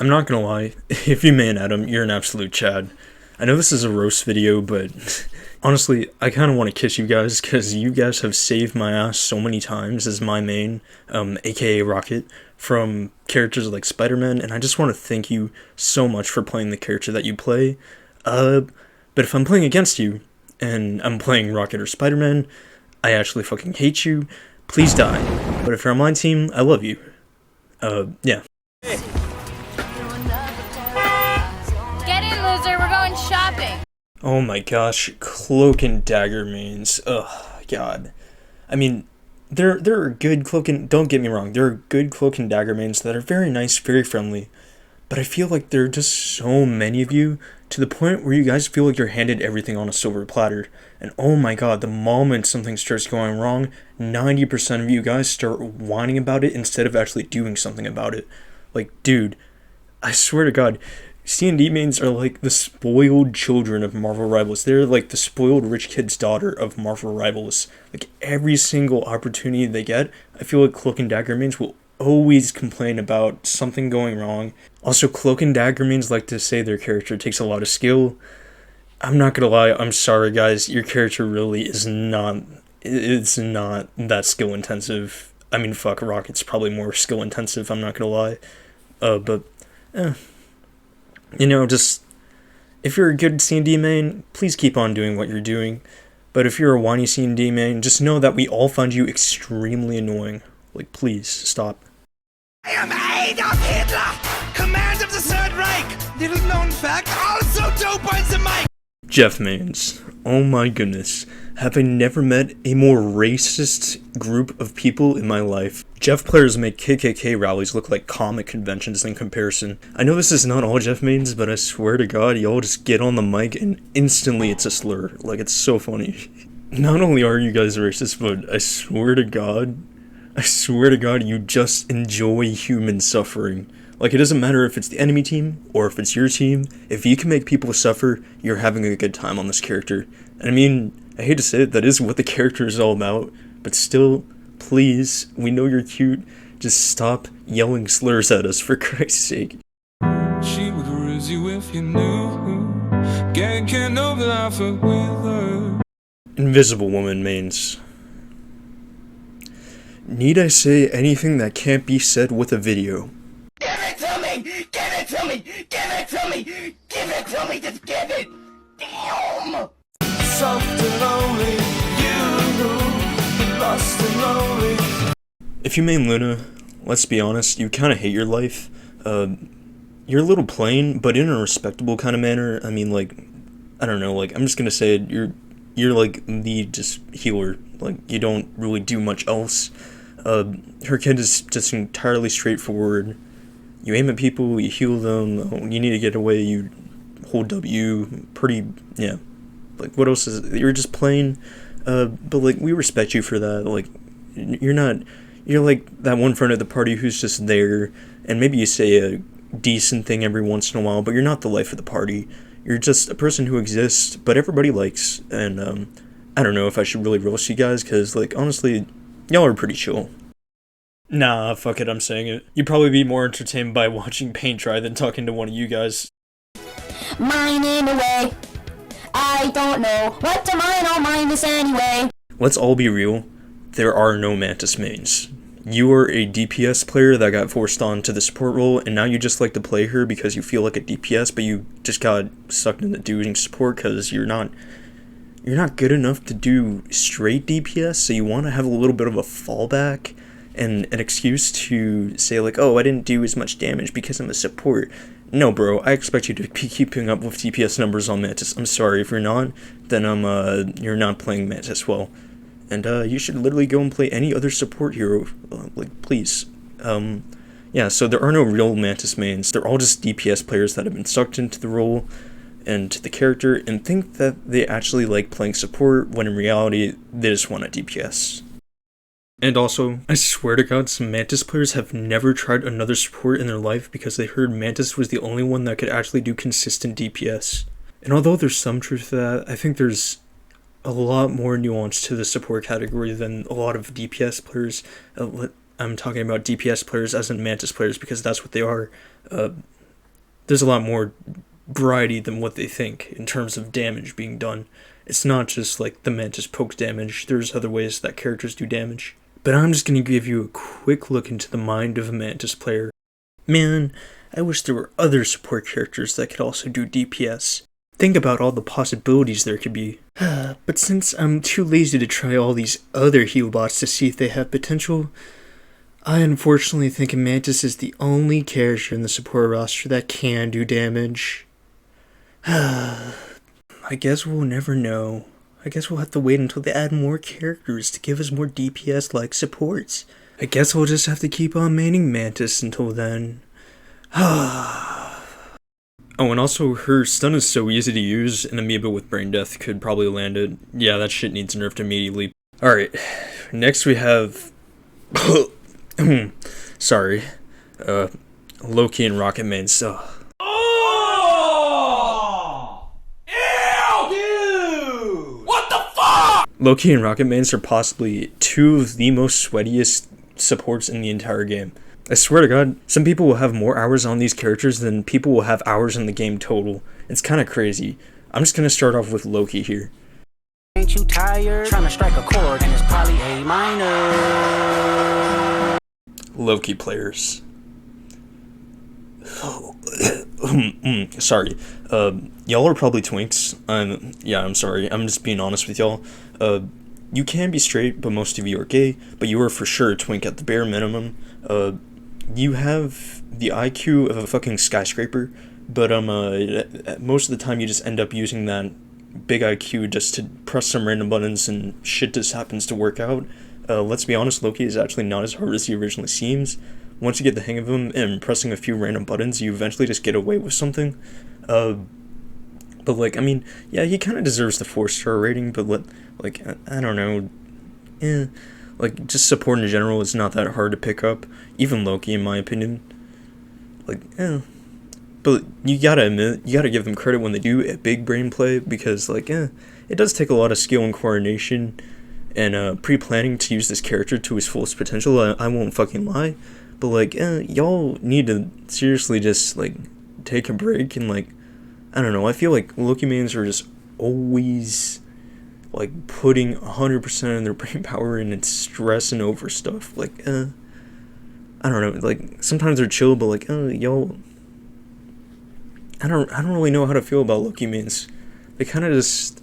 I'm not gonna lie, if you main Adam, you're an absolute Chad. I know this is a roast video, but honestly, I kind of want to kiss you guys, because you guys have saved my ass so many times as my main, aka Rocket, from characters like Spider-Man, and I just want to thank you so much for playing the character that you play. But if I'm playing against you, and I'm playing Rocket or Spider-Man, I actually fucking hate you. Please die. But if you're on my team, I love you. Yeah. Shopping. Oh my gosh, Cloak and Dagger mains. Ugh, God. I mean, there are good Cloak and... Don't get me wrong, there are good Cloak and Dagger mains that are very nice, very friendly. But I feel like there are just so many of you, to the point where you guys feel like you're handed everything on a silver platter. And oh my god, the moment something starts going wrong, 90% of you guys start whining about it instead of actually doing something about it. Like, dude, I swear to god... C&D mains are like the spoiled children of Marvel Rivals. They're like the spoiled rich kid's daughter of Marvel Rivals. Like, every single opportunity they get, I feel like Cloak and Dagger mains will always complain about something going wrong. Also, Cloak and Dagger mains like to say their character takes a lot of skill. I'm not gonna lie, I'm sorry guys, your character really is not... It's not that skill intensive. I mean, fuck, Rocket's probably more skill intensive, I'm not gonna lie. You know, just, if you're a good C&D main, please keep on doing what you're doing. But if you're a whiny C&D main, just know that we all find you extremely annoying. Like, please, stop. I am Adolf Hitler, command of the Third Reich. Little known fact, also dope on the mic. Jeff mains. Oh my goodness. Have I never met a more racist group of people in my life? Jeff players make KKK rallies look like comic conventions in comparison. I know this is not all Jeff mains, but I swear to god, y'all just get on the mic and instantly it's a slur. Like, it's so funny. Not only are you guys racist, but I swear to god, you just enjoy human suffering. Like, it doesn't matter if it's the enemy team, or if it's your team, if you can make people suffer, you're having a good time on this character. And I mean, I hate to say it, that is what the character is all about, but still, please, we know you're cute, just stop yelling slurs at us, for Christ's sake. She would raise you if you knew, can't overlaugh with her. Invisible Woman mains. Need I say anything that can't be said with a video? Give it to me! Give it to me! Give it to me! Give it to me! Just give it! Damn! Soft and lonely, you, lost and lonely. If you main Luna, let's be honest, you kind of hate your life. You're a little plain, but in a respectable kind of manner. I mean, like, I don't know, like, I'm just gonna say it, you're like the just healer. Like, you don't really do much else. Her kid is just entirely straightforward. You aim at people, you heal them, you need to get away, you hold W, pretty, yeah. Like, what else is it? You're just plain, but, like, we respect you for that. Like, you're like that one friend at the party who's just there, and maybe you say a decent thing every once in a while, but you're not the life of the party. You're just a person who exists, but everybody likes, and, I don't know if I should really roast you guys, because, like, honestly, y'all are pretty chill. Nah, fuck it, I'm saying it. You'd probably be more entertained by watching paint dry than talking to one of you guys. Mining away. I don't know what to mine, I'll mine this anyway. Let's all be real. There are no Mantis mains. You are a DPS player that got forced onto the support role, and now you just like to play her because you feel like a DPS, but you just got sucked into doing support because you're not good enough to do straight DPS, so you want to have a little bit of a fallback and an excuse to say, like, oh, I didn't do as much damage because I'm a support. No, bro, I expect you to be keeping up with DPS numbers on Mantis. I'm sorry, if you're not, then you're not playing Mantis well. And you should literally go and play any other support hero, like, please. Yeah, so there are no real Mantis mains. They're all just DPS players that have been sucked into the role and the character and think that they actually like playing support, when in reality, they just want a DPS. And also, I swear to god, some Mantis players have never tried another support in their life because they heard Mantis was the only one that could actually do consistent DPS. And although there's some truth to that, I think there's a lot more nuance to the support category than a lot of DPS players. I'm talking about DPS players as in Mantis players because that's what they are. there's a lot more variety than what they think in terms of damage being done. It's not just like the Mantis pokes damage, there's other ways that characters do damage. But I'm just going to give you a quick look into the mind of a Mantis player. Man, I wish there were other support characters that could also do DPS. Think about all the possibilities there could be. But since I'm too lazy to try all these other heal bots to see if they have potential, I unfortunately think a Mantis is the only character in the support roster that can do damage. I guess we'll never know. I guess we'll have to wait until they add more characters to give us more DPS-like supports. I guess we'll just have to keep on maining Mantis until then. Oh, and also, her stun is so easy to use, an amoeba with brain death could probably land it. Yeah, that shit needs nerfed immediately. Alright, next we have... Sorry. Loki and Rocket Mains. Loki and Rocket Mains are possibly two of the most sweatiest supports in the entire game. I swear to God, some people will have more hours on these characters than people will have hours in the game total. It's kind of crazy. I'm just gonna start off with Loki here. Ain't you tired? Trying to strike a chord and it's probably A minor. Loki players. Sorry. Y'all are probably twinks. I'm sorry. I'm just being honest with y'all. You can be straight, but most of you are gay, but you are for sure a twink at the bare minimum. You have the IQ of a fucking skyscraper, but most of the time you just end up using that big IQ just to press some random buttons and shit just happens to work out. Let's be honest, Loki is actually not as hard as he originally seems. Once you get the hang of him and pressing a few random buttons, you eventually just get away with something. But like, I mean, yeah, he kind of deserves the 4-star rating, but like, I don't know, like, just support in general is not that hard to pick up, even Loki, in my opinion. Like, but you gotta admit, you gotta give them credit when they do a big brain play, because, like, it does take a lot of skill and coordination, and, pre-planning to use this character to his fullest potential, I won't fucking lie, but, like, y'all need to seriously just, like, take a break, and, like, I don't know, I feel like Loki mains are just always, like, putting 100% of their brain power in and stressing over stuff. Like, I don't know, like, sometimes they're chill, but, like, y'all, I don't really know how to feel about Loki mains. They kind of just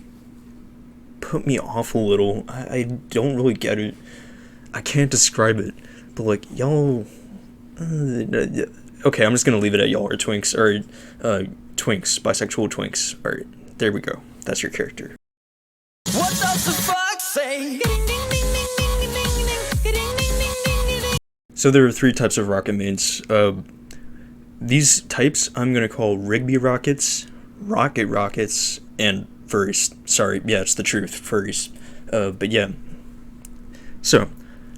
put me off a little. I don't really get it. I can't describe it, but, like, y'all, okay, I'm just gonna leave it at y'all are twinks, or, twinks, bisexual twinks. Alright, there we go. That's your character. What does the fox say? So there are 3 types of rocket mains. These types I'm gonna call Rigby rockets, rocket rockets, and furries. Sorry, yeah, it's the truth, furries. But yeah. So,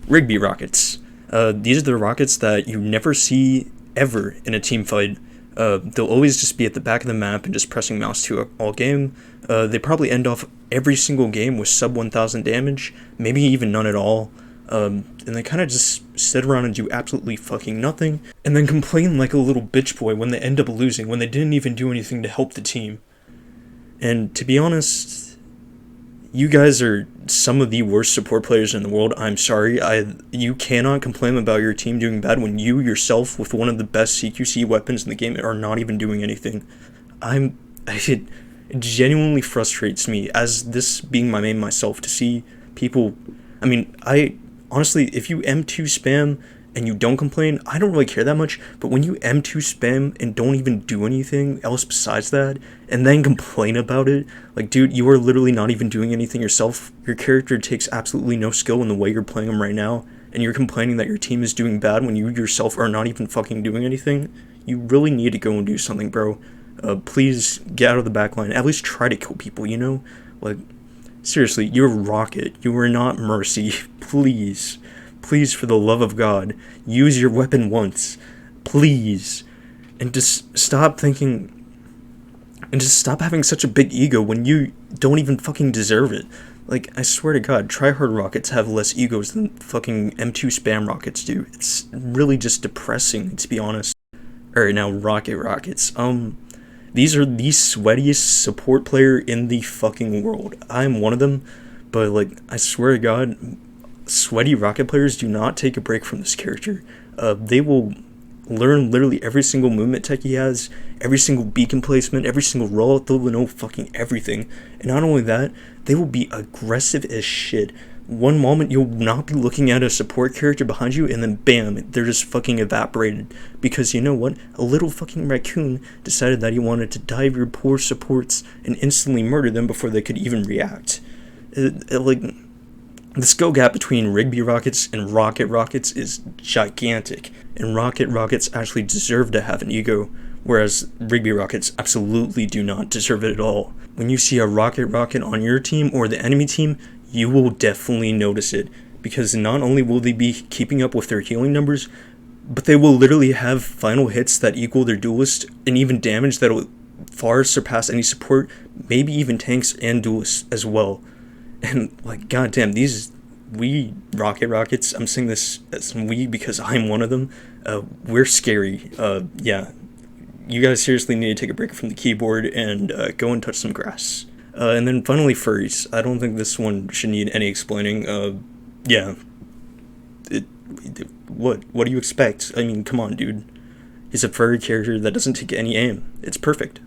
Rigby rockets. These are the rockets that you never see ever in a team fight. They'll always just be at the back of the map and just pressing mouse to all game. They probably end off every single game with sub 1000 damage, maybe even none at all. And they kind of just sit around and do absolutely fucking nothing, and then complain like a little bitch boy when they end up losing, when they didn't even do anything to help the team. And to be honest, you guys are some of the worst support players in the world. I'm sorry. You cannot complain about your team doing bad when you yourself, with one of the best CQC weapons in the game, are not even doing anything. It genuinely frustrates me, as this being my main myself, to see people. I mean, honestly, if you M2 spam and you don't complain, I don't really care that much, but when you M2 spam and don't even do anything else besides that, and then complain about it, like, dude, you are literally not even doing anything yourself. Your character takes absolutely no skill in the way you're playing him right now, and you're complaining that your team is doing bad when you yourself are not even fucking doing anything. You really need to go and do something, bro. Please get out of the backline. At least try to kill people, you know? Like, seriously, you're Rocket. You are not Mercy. Please. Please, for the love of God, use your weapon once. Please. And just stop thinking, and just stop having such a big ego when you don't even fucking deserve it. Like, I swear to God, tryhard rockets have less egos than fucking M2 spam rockets do. It's really just depressing, to be honest. Alright, now Rockets. These are the sweatiest support player in the fucking world. I'm one of them, but like, I swear to God, sweaty Rocket players do not take a break from this character. They will learn literally every single movement tech he has, every single beacon placement, every single rollout. They'll know fucking everything. And not only that, they will be aggressive as shit. One moment you'll not be looking at a support character behind you, and then bam, they're just fucking evaporated. Because you know what? A little fucking raccoon decided that he wanted to dive your poor supports and instantly murder them before they could even react. Like, the skill gap between Rigby Rockets and Rocket Rockets is gigantic, and Rocket Rockets actually deserve to have an ego, whereas Rigby Rockets absolutely do not deserve it at all. When you see a Rocket Rocket on your team or the enemy team, you will definitely notice it, because not only will they be keeping up with their healing numbers, but they will literally have final hits that equal their duelist, and even damage that will far surpass any support, maybe even tanks and duelists as well. And like, goddamn, we Rocket Rockets, I'm saying this as we because I'm one of them, we're scary. Yeah, you guys seriously need to take a break from the keyboard and go and touch some grass. And then finally, furries. I don't think this one should need any explaining. Yeah. What do you expect? I mean, come on, dude. He's a furry character that doesn't take any aim. It's perfect.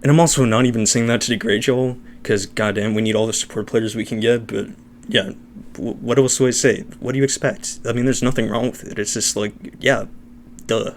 And I'm also not even saying that to degrade y'all, because goddamn, we need all the support players we can get, but yeah, what else do I say? What do you expect? I mean, there's nothing wrong with it. It's just like, yeah, duh.